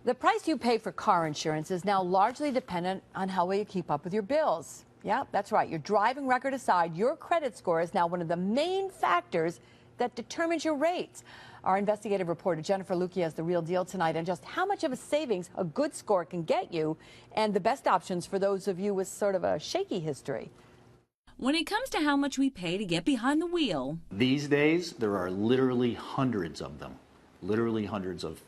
The price you pay for car insurance is now largely dependent on how well you keep up with your bills. Yeah, that's right. Your driving record aside, your credit score is now one of the main factors that determines your rates. Our investigative reporter Jennifer Lewke has the real deal tonight on just how much of a savings a good score can get you and the best options for those of you with sort of a shaky history. When it comes to how much we pay to get behind the wheel, these days there are literally hundreds of them, literally hundreds of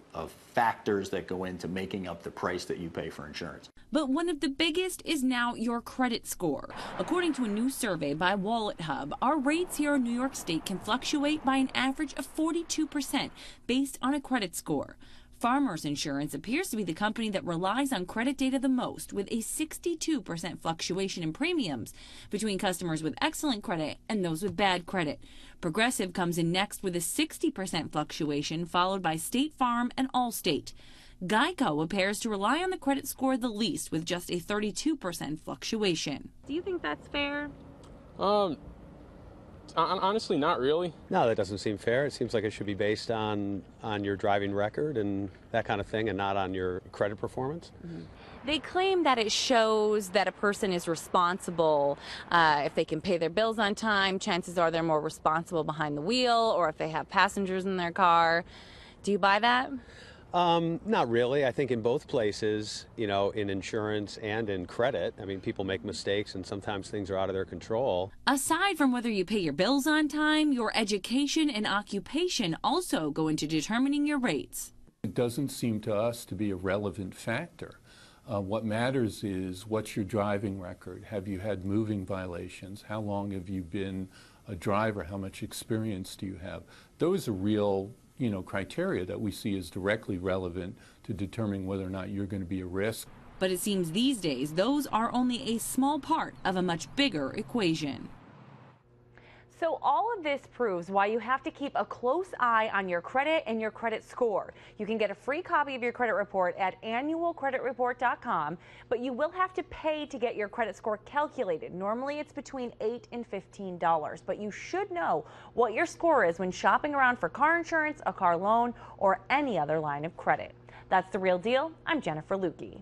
factors that go into making up the price that you pay for insurance. But one of the biggest is now your credit score. According to a new survey by Wallet Hub, our rates here in New York State can fluctuate by an average of 42% based on a credit score. Farmers Insurance appears to be the company that relies on credit data the most, with a 62% fluctuation in premiums between customers with excellent credit and those with bad credit. Progressive comes in next with a 60% fluctuation, followed by State Farm and Allstate. Geico appears to rely on the credit score the least, with just a 32% fluctuation. Do you think that's fair? Honestly, not really. No, that doesn't seem fair. It seems like it should be based on your driving record and that kind of thing, and not on your credit performance. Mm-hmm. They claim that it shows that a person is responsible. If they can pay their bills on time, chances are they're more responsible behind the wheel, or if they have passengers in their car. Do you buy that? Not really. I think in both places, in insurance and in credit, I mean, people make mistakes and sometimes things are out of their control. Aside from whether you pay your bills on time, your education and occupation also go into determining your rates. It doesn't seem to us to be a relevant factor. What matters is, what's your driving record? Have you had moving violations? How long have you been a driver? How much experience do you have? Those are real criteria that we see as directly relevant to determining whether or not you're going to be a risk. But it seems these days those are only a small part of a much bigger equation. So all of this proves why you have to keep a close eye on your credit and your credit score. You can get a free copy of your credit report at annualcreditreport.com, but you will have to pay to get your credit score calculated. Normally it's between $8 and $15, but you should know what your score is when shopping around for car insurance, a car loan, or any other line of credit. That's The Real Deal. I'm Jennifer Lewke.